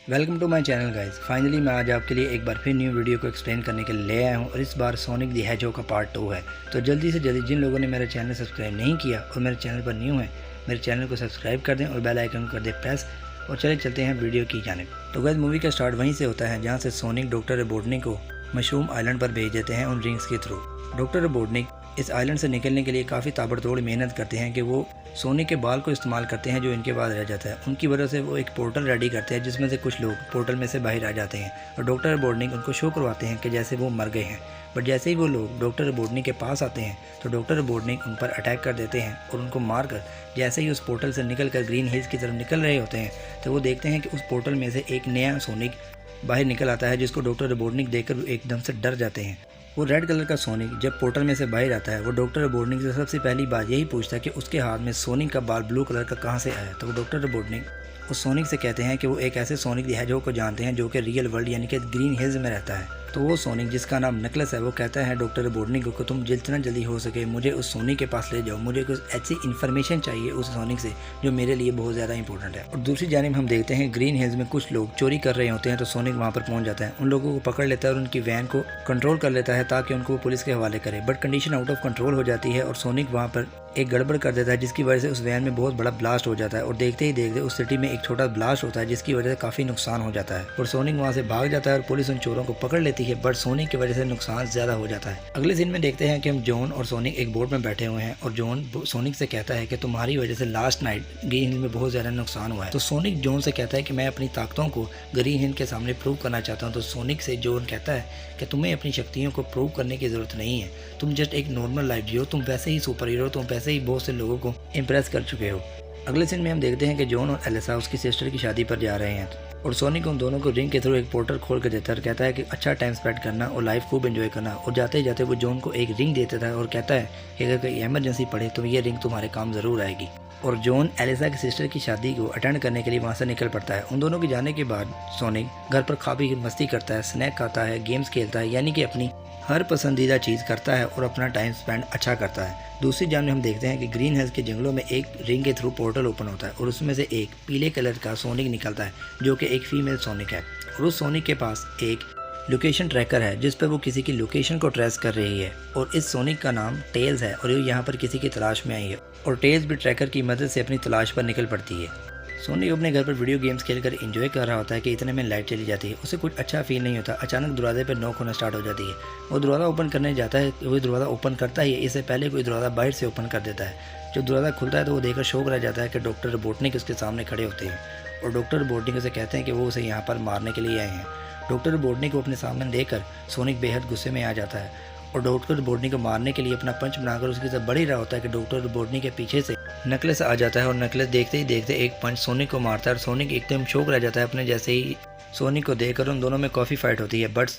Welcome to my channel guys. Finally मैं आज आपके लिए एक बार फिर न्यू वीडियो को एक्सप्लेन करने के लिए ले आया हूँ और इस बार सोनिक द हेजहॉग का पार्ट 2 है। तो जल्दी से जल्दी जिन लोगों ने मेरा चैनल सब्सक्राइब नहीं किया और मेरे चैनल पर न्यू है, मेरे चैनल को सब्सक्राइब कर दें और बेल आइकन को कर दें प्रेस। और चले चलते हैं वीडियो की जानिब। तो गाइस मूवी का स्टार्ट वहीं से होता है जहाँ से सोनिक डॉक्टर रोबोटनिक को मशरूम आइलैंड पर भेज देते हैं उन रिंग्स के थ्रू। डॉक्टर रोबोटनिक इस आइलैंड से निकलने के लिए काफ़ी ताबड़तोड़ मेहनत करते हैं कि वो सोनिक के बाल को इस्तेमाल करते हैं जो इनके पास रह जाता है। उनकी वजह से वो एक पोर्टल रेडी करते हैं जिसमें से कुछ लोग पोर्टल में से बाहर आ जाते हैं और डॉक्टर रोबोटनिक उनको शो करवाते हैं कि जैसे वो मर गए हैं। बट जैसे ही वो लोग डॉक्टर रोबोटनिक के पास आते हैं तो डॉक्टर रोबोटनिक उन पर अटैक कर देते हैं और उनको मार कर जैसे ही उस पोर्टल से निकल कर ग्रीन हिल्स की तरफ निकल रहे होते हैं तो वो देखते हैं कि उस पोर्टल में से एक नया सोनिक बाहर निकल आता है जिसको डॉक्टर रोबोटनिक देखकर एकदम से डर जाते हैं। वो रेड कलर का सोनिक जब पोर्टल में से बाहर आता है वो डॉक्टर रोबोटनिक से सबसे पहली बात यही पूछता है कि उसके हाथ में सोनिक का बाल ब्लू कलर का कहाँ से आया। तो वो डॉक्टर रोबोटनिक उस सोनिक से कहते हैं कि वो एक ऐसे सोनिक द हेजहॉग को जानते हैं जो कि रियल वर्ल्ड यानी कि ग्रीन हिल्स में रहता है। तो वो सोनिक जिसका नाम नकलस है वो कहता है डॉक्टर रोबोटनिक को तुम जितना जल्दी हो सके मुझे उस सोनिक के पास ले जाओ, मुझे कुछ ऐसी इन्फॉर्मेशन चाहिए उस सोनिक से जो मेरे लिए बहुत ज़्यादा इंपॉर्टेंट है। और दूसरी जानिब हम देखते हैं ग्रीन हिल्स में कुछ लोग चोरी कर रहे होते हैं तो सोनिक वहाँ पर पहुँच जाता है, उन लोगों को पकड़ लेता है और उनकी वैन को कंट्रोल कर लेता है ताकि उनको पुलिस के हवाले करे। But condition out of control हो जाती है और सोनिक वहाँ पर एक गड़बड़ कर देता है जिसकी वजह से उस वैन में बहुत बड़ा ब्लास्ट हो जाता है और देखते ही देखते उस सिटी में एक छोटा ब्लास्ट होता है जिसकी वजह से काफ़ी नुकसान हो जाता है और सोनिक वहाँ से भाग जाता है और पुलिस उन चोरों को पकड़ लेती है। बट सोनिक की वजह से नुकसान ज़्यादा हो जाता है। अगले सीन में देखते हैं कि हम जॉन और सोनिक एक बोट में बैठे हुए हैं और जॉन सोनिक से कहता है कि तुम्हारी वजह से लास्ट नाइट ग्रीन हिल में बहुत ज़्यादा नुकसान हुआ है। तो सोनिक जॉन से कहता है कि मैं अपनी ताकतों को ग्रीन हिल के सामने प्रूव करना चाहता हूँ। तो सोनिक से जॉन कहता है कि तुम्हें अपनी शक्तियों को प्रूव करने की ज़रूरत नहीं है, तुम जस्ट एक नॉर्मल लाइफ जियो, तुम वैसे ही सुपर हीरो, तुम वैसे ही बहुत से लोगों को इम्प्रेस कर चुके हो। अगले सीन में हम देखते हैं कि जॉन और एलिसा उसकी सिस्टर की शादी पर जा रहे हैं और सोनिक उन दोनों को रिंग के थ्रू एक पोर्टल खोल कर देता है और कहता है कि अच्छा टाइम स्पेंड करना और लाइफ खूब एंजॉय करना। और जाते ही जाते वो जॉन को एक रिंग देता था और कहता है कि अगर कोई इमरजेंसी पड़े तो ये रिंग तुम्हारे काम ज़रूर आएगी। और जॉन एलिसा की सिस्टर की शादी को अटेंड करने के लिए वहाँ से निकल पड़ता है। उन दोनों के जाने के बाद सोनिक घर पर काफ़ी मस्ती करता है, स्नैक खाता है, गेम्स खेलता है, यानी कि अपनी हर पसंदीदा चीज़ करता है और अपना टाइम स्पेंड अच्छा करता है। दूसरी जानब हम देखते हैं कि ग्रीन हिल्स के जंगलों में एक रिंग के थ्रू पोर्टल ओपन होता है और उसमें से एक पीले कलर का सोनिक निकलता है जो कि एक फीमेल सोनिक है और उस सोनिक के पास एक लोकेशन ट्रैकर है जिस पर वो किसी की लोकेशन को ट्रेस कर रही है और इस सोनिक का नाम टेल्स है और ये यहाँ पर किसी की तलाश में आई है और टेल्स भी ट्रैकर की मदद से अपनी तलाश पर निकल पड़ती है। सोनिक अपने घर पर वीडियो गेम्स खेलकर एंजॉय कर रहा होता है कि इतने में लाइट चली जाती है। उसे कुछ अच्छा फील नहीं होता। अचानक दरवाजे पर नॉक होना स्टार्ट हो जाती है। वो दरवाज़ा ओपन करने जाता है, वो दरवाज़ा ओपन करता ही है इससे पहले कोई दरवाज़ा बाहर से ओपन कर देता है। जब दरवाज़ा खुलता है तो वो देखकर शौक रह जाता है कि डॉक्टर रोबोटनिक उसके सामने खड़े होते हैं और डॉक्टर रोबोटनिक उसे कहते हैं कि वो उसे यहाँ पर मारने के लिए आए हैं। डॉक्टर रोबोटनिक को अपने सामने देखकर सोनिक बेहद गुस्से में आ जाता है और डॉक्टर रोबोटनिक को मारने के लिए अपना पंच बनाकर उसकी तरफ बढ़ ही रहा होता है कि डॉक्टर रोबोटनिक के पीछे से नकलस आ जाता है और नकलस देखते ही देखते एक पंच सोनिक को मारता है और सोनिक एकदम शौक रह जाता है अपने जैसे ही सोनिक को देखकर उन दोनों में काफ़ी फाइट होती है। बट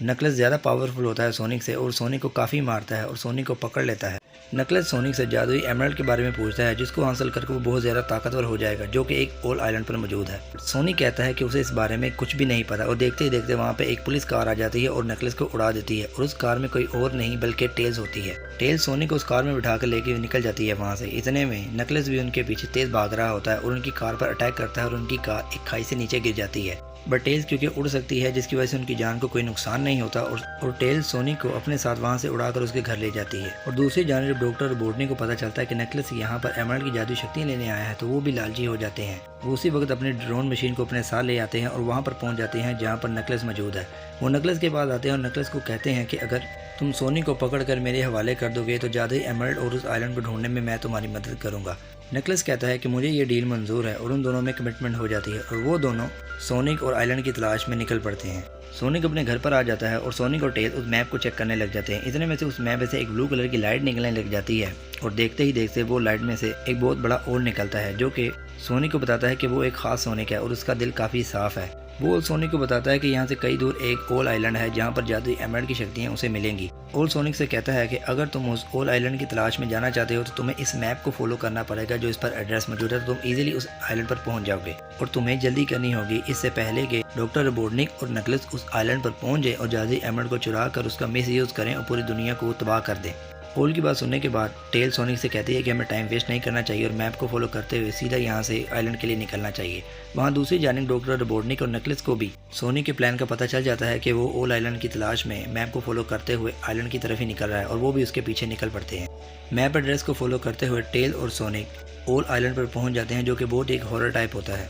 नकलस ज़्यादा पावरफुल होता है सोनिक से और सोनिक को काफ़ी मारता है और सोनिक को पकड़ लेता है। नकलस सोनिक से जादुई एमराल्ड के बारे में पूछता है जिसको हासिल करके वो बहुत ज़्यादा ताकतवर हो जाएगा जो कि एक ओल आइलैंड पर मौजूद है। सोनिक कहता है कि उसे इस बारे में कुछ भी नहीं पता और देखते ही देखते वहाँ पे एक पुलिस कार आ जाती है और नकलस को उड़ा देती है और उस कार में कोई और नहीं बल्कि टेल्स होती है। टेल्स सोनिक को उस कार में बिठा कर लेके निकल जाती है वहाँ से। इतने में नकलस भी उनके पीछे तेज़ भाग रहा होता है और उनकी कार पर अटैक करता है और उनकी कार एक खाई से नीचे गिर जाती है। बट टेल्स क्योंकि उड़ सकती है जिसकी वजह से उनकी जान को कोई नुकसान नहीं होता और टेल्स सोनिक को अपने साथ वहां से उड़ाकर उसके घर ले जाती है। और दूसरी जानब जब डॉक्टर रोबोटनिक को पता चलता है कि नकलस यहाँ पर एमराल्ड की जादुई शक्ति लेने आया है तो वो भी लालची हो जाते हैं। वो उसी वक्त अपने ड्रोन मशीन को अपने साथ ले आते हैं और वहाँ पर पहुँच जाते हैं जहाँ पर नकलस मौजूद है। वो नकलस के पास आते हैं और नकलस को कहते हैं कि अगर तुम सोनिक को पकड़ कर मेरे हवाले कर दोगे तो जादुई एमराल्ड और उस आइलैंड को ढूंढने में मैं तुम्हारी मदद करूँगा। नकलस कहता है कि मुझे ये डील मंजूर है और उन दोनों में कमिटमेंट हो जाती है और वो दोनों सोनिक और आइलैंड की तलाश में निकल पड़ते हैं। सोनिक अपने घर पर आ जाता है और सोनिक और टेल उस मैप को चेक करने लग जाते हैं। इतने में से उस मैप में से एक ब्लू कलर की लाइट निकलने लग जाती है और देखते ही देखते वो लाइट में से एक बहुत बड़ा ओल निकलता है जो कि सोनिक को बताता है कि वो एक खास सोनिक है और उसका दिल काफ़ी साफ है। वो सोनिक को बताता है कि यहाँ से कई दूर एक ओल आइलैंड है जहाँ पर जादुई एमराल्ड की शक्तियाँ उसे मिलेंगी। ओल सोनिक से कहता है कि अगर तुम उस ओल आइलैंड की तलाश में जाना चाहते हो तो तुम्हें इस मैप को फॉलो करना पड़ेगा जो इस पर एड्रेस मौजूद है, तो तुम इजीली उस आइलैंड पर पहुंच जाओगे और तुम्हें जल्दी करनी होगी इससे पहले कि डॉक्टर रोबोटनिक और नकलस उस आइलैंड पर पहुंच जाए और जादुई एमराल्ड को चुरा कर उसका मिस यूज करें और पूरी दुनिया को तबाह कर दें। ओल की बात सुनने के बाद टेल सोनिक से कहती है कि हमें टाइम वेस्ट नहीं करना चाहिए और मैप को फॉलो करते हुए सीधा यहाँ से आइलैंड के लिए निकलना चाहिए। वहाँ दूसरी जानिब डॉक्टर रोबोटनिक और नकलेस को भी सोनिक के प्लान का पता चल जाता है कि वो ओल आइलैंड की तलाश में मैप को फॉलो करते हुए आइलैंड की तरफ ही निकल रहा है और वो भी उसके पीछे निकल पड़ते हैं। मैप एड्रेस को फॉलो करते हुए टेल और सोनिक ओल आइलैंड पर पहुंच जाते हैं, जो कि बहुत एक हॉरर टाइप होता है।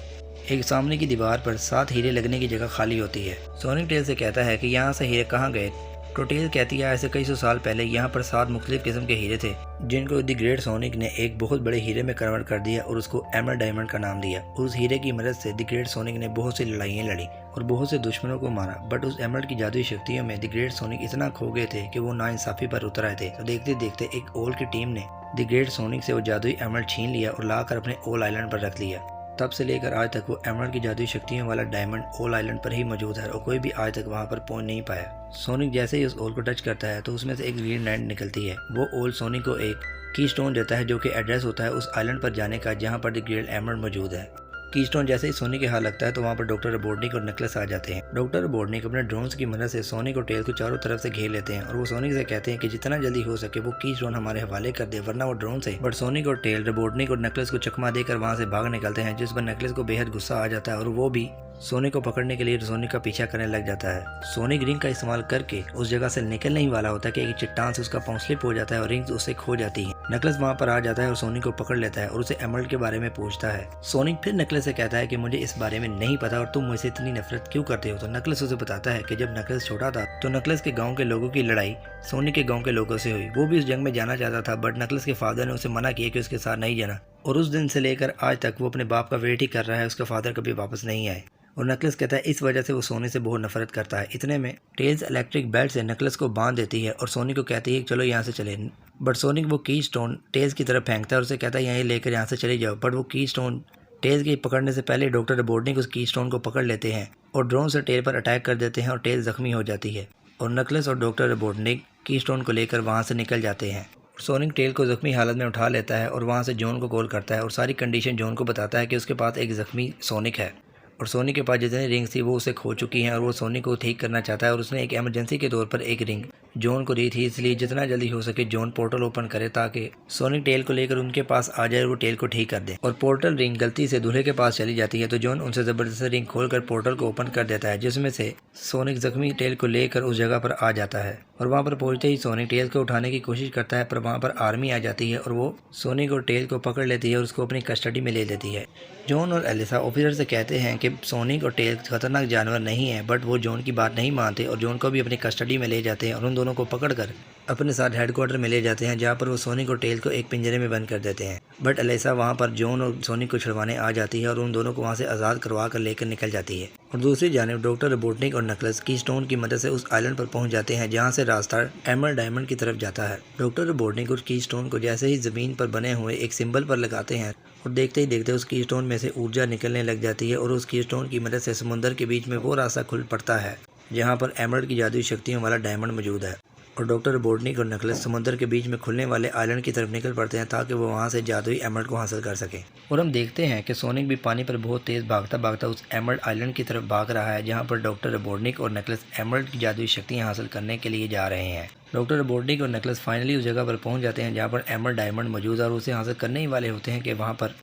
एक सामने की दीवार पर 7 हीरे लगने की जगह खाली होती है। सोनिक टेल से कहता है कि यहाँ से हीरे कहाँ गए, तो टेल कहती है ऐसे कई सौ साल पहले यहाँ पर 7 मुख्तलिफ किस्म के हीरे थे, जिनको द ग्रेट सोनिक ने एक बहुत बड़े हीरे में कन्वर्ट कर दिया और उसको एमरल्ड डायमंड का नाम दिया। और उस हीरे की मदद से द ग्रेट सोनिक ने बहुत सी लड़ाइयाँ लड़ी और बहुत से दुश्मनों को मारा। बट उस एमरल्ड की जादुई शक्तियों में द ग्रेट सोनिक इतना खो गए थे कि वो नाइंसाफी पर उतर आए थे। तो देखते देखते एक ओल की टीम ने द ग्रेट सोनिक से वो जादुई एमरल्ड छीन लिया और लाकर अपने ओल आइलैंड पर रख लिया। तब से लेकर आज तक वो एमरल्ड की जादुई शक्तियों वाला डायमंड ओल आइलैंड पर ही मौजूद है और कोई भी आज तक वहाँ पर पहुंच नहीं पाया। सोनिक जैसे ही उस ओल को टच करता है तो उसमें से एक ग्रीन लैंड निकलती है। वो ओल सोनिक को एक की स्टोन देता है, जो कि एड्रेस होता है उस आइलैंड पर जाने का जहाँ पर द ग्रेट एमरल्ड मौजूद है। की स्टोन जैसे ही सोनिक के हाथ लगता है तो वहाँ पर डॉक्टर रोबोटनिक और नकलेस आ जाते हैं। डॉक्टर रोबोटनिक अपने ड्रोन्स की मदद से सोनिक और टेल को चारों तरफ से घेर लेते हैं और वो सोनिक से कहते हैं कि जितना जल्दी हो सके वो की स्टोन हमारे हवाले कर दे, वरना वो ड्रोन से। बट सोनिक और टेल रोबोटनिक और नकलेस को चकमा देकर वहाँ से भाग निकलते हैं, जिस पर नकलेस को बेहद गुस्सा आ जाता है और वो भी सोनिक को पकड़ने के लिए सोनिक का पीछा करने लग जाता है। सोनिक रिंग का इस्तेमाल करके उस जगह से निकलने ही वाला होता है कि एक चट्टान से उसका पांव स्लिप हो जाता है और रिंग उससे खो जाती है। नकलेस वहाँ पर आ जाता है और सोनिक को पकड़ लेता है और उसे एमरल्ड के बारे में पूछता है। सोनिक फिर नकलेस से कहता है कि मुझे इस बारे में नहीं पता और तुम मुझसे इतनी नफरत क्यों करते हो। तो नकलेस उसे बताता है कि जब नकलेस छोटा था तो नकलेस के गाँव के लोगों की लड़ाई सोनिक के गाँव के लोगों से हुई। वो भी उस जंग में जाना चाहता था, बट नकलेस के फादर ने उसे मना किया कि उसके साथ नहीं जाना और उस दिन से लेकर आज तक वो अपने बाप का वेट ही कर रहा है, उसका फादर कभी वापस नहीं आए। और नकलेस कहता है इस वजह से वो सोनी से बहुत नफरत करता है। इतने में टेल्स इलेक्ट्रिक बेल्ट से नकलेस को बांध देती है और सोनी को कहती है कि चलो यहाँ से चले। बट सोनिक वो की स्टोन टेल्स की तरफ फेंकता है और उसे कहता है यहीं लेकर यहाँ से चले जाओ। बट वो की स्टोन टेल्स के पकड़ने से पहले डॉक्टर रोबोटनिक उस की स्टोन को पकड़ लेते हैं और ड्रोन से टेल पर अटैक कर देते हैं और टेल जख्मी हो जाती है और नकलेस और डॉक्टर रोबोटनिक की स्टोन को लेकर वहाँ से निकल जाते हैं। सोनिक टेल को जख्मी हालत में उठा लेता है और वहाँ से जॉन को कॉल करता है और सारी कंडीशन जॉन को बताता है कि उसके पास एक जख्मी सोनिक है और सोनिक के पास जितनी रिंग्स थी वो उसे खो चुकी हैं और वो सोनिक को ठीक करना चाहता है और उसने एक इमरजेंसी के तौर पर एक रिंग जॉन को दी थी, इसलिए जितना जल्दी हो सके जॉन पोर्टल ओपन करे ताकि सोनिक टेल को लेकर उनके पास आ जाए और वो टेल को ठीक कर दे। और पोर्टल रिंग गलती से दूल्हे के पास चली जाती है तो जॉन उनसे जबरदस्ती रिंग खोलकर पोर्टल को ओपन कर देता है, जिसमें से सोनिक जख्मी टेल को लेकर उस जगह पर आ जाता है। और वहाँ पर पहुंचते ही सोनिक टेल को उठाने की कोशिश करता है, पर वहाँ पर आर्मी आ जाती है और वो सोनिक और टेल को पकड़ लेती है और उसको अपनी कस्टडी में ले लेती है। जॉन और एलिसा ऑफिसर से कहते हैं कि सोनिक और टेल खतरनाक जानवर नहीं है, बट वो जॉन की बात नहीं मानते और जॉन को भी अपनी कस्टडी में ले जाते हैं और उन दोनों को पकड़कर अपने साथ हेडक्वार्टर में ले जाते हैं, जहाँ पर वो सोनिक और टेल को एक पिंजरे में बंद कर देते हैं। बट एलिसा वहाँ पर जॉन और सोनिक को छुड़वाने आ जाती है और उन दोनों को वहाँ से आज़ाद करवा कर लेकर निकल जाती है। और दूसरी जानिब डॉक्टर रोबोटनिक और नकलेस की स्टोन की मदद से उस आइलैंड पर पहुंच जाते हैं, जहां से रास्ता एमरल्ड डायमंड की तरफ जाता है। डॉक्टर रोबोटनिक उस की स्टोन को जैसे ही जमीन पर बने हुए एक सिंबल पर लगाते हैं और देखते ही देखते उस की स्टोन में से ऊर्जा निकलने लग जाती है और उस की स्टोन की मदद से समुद्र के बीच में वो रास्ता खुल पड़ता है जहाँ पर एमरल्ड की जादुई शक्तियों वाला डायमंड मौजूद है। और डॉक्टर रोबोटनिक और नकलेस समुद्र के बीच में खुलने वाले आइलैंड की तरफ निकल पड़ते हैं ताकि वो वहाँ से जादुई एमरल्ड को हासिल कर सकें। और हम देखते हैं कि सोनिक भी पानी पर बहुत तेज़ भागता भागता उस एमरल्ड आइलैंड की तरफ भाग रहा है, जहाँ पर डॉक्टर रोबोटनिक और नकलेस एमरल्ड की जादुई शक्तियाँ हासिल करने के लिए जा रहे हैं। डॉक्टर रोबोटनिक और नकलेस फाइनली उस जगह पर पहुँच जाते हैं जहाँ पर एमरल्ड डायमंड मौजूद है और उसे हासिल करने ही वाले होते हैं कि वहाँ पर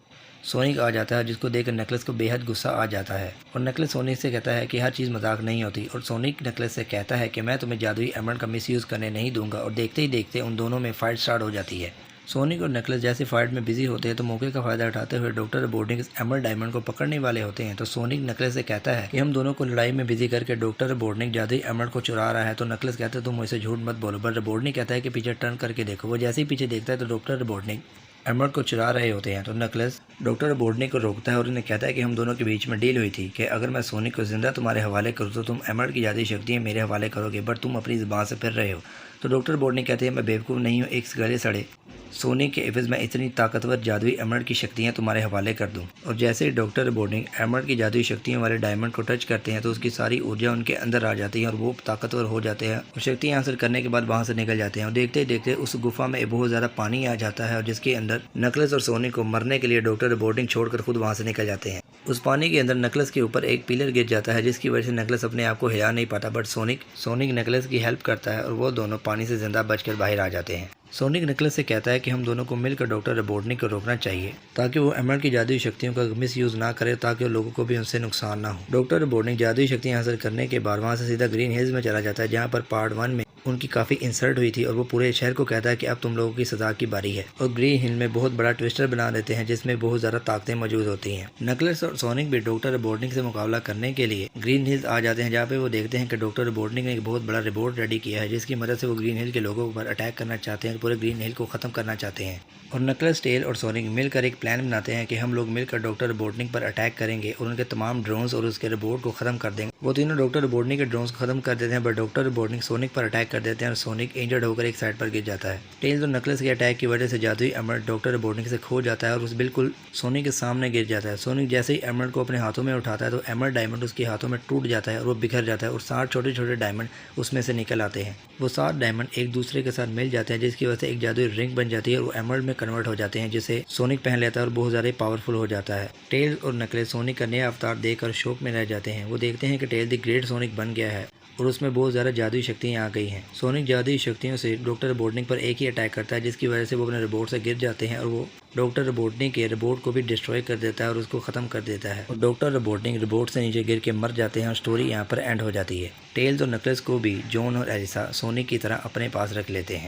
सोनिक आ जाता है, जिसको देखकर नकलेस को बेहद गुस्सा आ जाता है। और नकलेस सोनिक से कहता है कि हर चीज़ मजाक नहीं होती और सोनिक नकलेस से कहता है कि मैं तुम्हें जादुई एमरल्ड का मिसयूज़ करने नहीं दूंगा। और देखते ही देखते उन दोनों में फ़ाइट स्टार्ट हो जाती है। सोनिक और नकलेस जैसे फाइट में बिजी होते हैं तो मौके का फ़ायदा उठाते हुए डॉक्टर रोबोटनिक एमरल्ड डायमंड को पकड़ने वाले होते हैं। तो सोनिक नकलेस से कहता है कि हम दोनों को लड़ाई में बिजी करके डॉक्टर रोबोटनिक जादुई एमरल्ड को चुरा रहा है। तो नकलेस कहता है तुम मुझसे झूठ मत बोलो, बट रोबोटनिक कहता है कि पीछे टर्न करके देखो। वो जैसे ही पीछे देखता है तो डॉक्टर रोबोटनिक एमरल्ड को चुरा रहे होते हैं। तो नकलेस डॉक्टर रोबोटनिक को रोकता है और उन्हें कहता है कि हम दोनों के बीच में डील हुई थी कि अगर मैं सोनिक को जिंदा तुम्हारे हवाले करूँ तो तुम एमरल्ड की जादुई शक्तियाँ मेरे हवाले करोगे, बट तुम अपनी ज़बान से फिर रहे हो। तो डॉक्टर रोबोटनिक कहते हैं मैं बेवकूफ़ नहीं हूँ, एक गले सड़े सोनिक के एवज़ में इतनी ताकतवर जादुई एमरल्ड की शक्तियाँ तुम्हारे हवाले कर दूँ। और जैसे ही डॉक्टर रोबोटनिक एमरल्ड की जादुई शक्तियों वाले डायमंड को टच करते हैं तो उसकी सारी ऊर्जा उनके अंदर आ जाती है और वो ताकतवर हो जाते हैं और शक्तियाँ हासिल करने के बाद वहाँ से निकल जाते हैं। और देखते ही देखते उस गुफा में बहुत ज़्यादा पानी आ जाता है और जिसके अंदर नकलेस और सोनिक को मरने के लिए डॉक्टर रोबोटनिक छोड़कर खुद वहाँ से निकल जाते हैं। उस पानी के अंदर नकलेस के ऊपर एक पिलर गिर जाता है, जिसकी वजह से नकलेस अपने आप को हिला नहीं पाता, बट सोनिक नकलेस की हेल्प करता है और वो दोनों पानी पानी से जिंदा बचकर बाहर आ जाते हैं। सोनिक नकलस से कहता है कि हम दोनों को मिलकर डॉक्टर रोबोटनिक को रोकना चाहिए ताकि वो एमरल्ड की जादुई शक्तियों का मिस यूज़ ना करे, ताकि लोगों को भी उनसे नुकसान ना हो। डॉक्टर रोबोटनिक जादुई शक्तियाँ हासिल करने के बाद वहाँ से सीधा ग्रीन हिल्स में चला जाता है, जहाँ पर पार्ट 1 में उनकी काफ़ी इंसल्ट हुई थी और वो पूरे शहर को कहता है कि अब तुम लोगों की सज़ा की बारी है, और ग्रीन हिल में बहुत बड़ा ट्विस्टर बना देते हैं जिसमें बहुत ज़्यादा ताकतें मौजूद होती हैं। नकलस और सोनिक भी डॉक्टर रोबोटनिक से मुकाबला करने के लिए ग्रीन हिल्स आ जाते हैं, जहाँ पे वो देखते हैं कि डॉक्टर रोबोटनिक ने एक बहुत बड़ा रोबोट रेडी किया है जिसकी मदद से वो ग्रीन हिल के लोगों पर अटैक करना चाहते हैं, पूरे ग्रीन हिल को ख़त्म करना चाहते हैं। और नकलस, टेल और सोनिक मिलकर एक प्लान बनाते हैं कि हम लोग मिलकर डॉक्टर रोबोटनिक पर अटैक करेंगे और उनके तमाम ड्रोन्स और उसके रोबोट को ख़त्म कर देंगे। वो तीनों डॉक्टर रोबोटनिक के ड्रोन्स को ख़त्म कर देते हैं, पर डॉक्टर रोबोटनिक सोनिक पर अटैक कर देते हैं और सोनिक इंजर्ड होकर एक साइड पर गिर जाता है। टेल्स और नकलस के अटैक की वजह से जादुई एमरल्ड डॉक्टर रोबोटनिक से खो जाता है और उस बिल्कुल सोनिक के सामने गिर जाता है। सोनिक जैसे ही एमरल्ड को अपने हाथों में उठाता है तो एमरल्ड डायमंड उसके हाथों में टूट जाता है और वो बिखर जाता है और 7 छोटे छोटे डायमंड उसमें से निकल आते हैं। वो 7 डायमंड एक दूसरे के साथ मिल जाते हैं जिसकी वजह से एक जादुई रिंग बन जाती है और वो एमरल्ड में कन्वर्ट हो जाते हैं, जिसे सोनिक पहन लेता है और बहुत ज़्यादा पावरफुल हो जाता है। टेल्स और नकलस सोनिक का नया अवतार देखकर शौक में रह जाते हैं। वो देखते हैं कि टेल द ग्रेट सोनिक बन गया है और उसमें बहुत ज़्यादा जादुई शक्तियाँ आ गई हैं। सोनिक जादुई शक्तियों से डॉक्टर रोबोटनिक पर एक ही अटैक करता है, जिसकी वजह से वो अपने रोबोट से गिर जाते हैं और वो डॉक्टर रोबोटनिक के रोबोट को भी डिस्ट्रॉय कर देता है और उसको ख़त्म कर देता है और डॉक्टर रोबोटनिक रोबोट से नीचे गिर के मर जाते हैं और स्टोरी यहाँ पर एंड हो जाती है। टेल्स और नकलस को भी जॉन और एलिसा सोनिक की तरह अपने पास रख लेते हैं।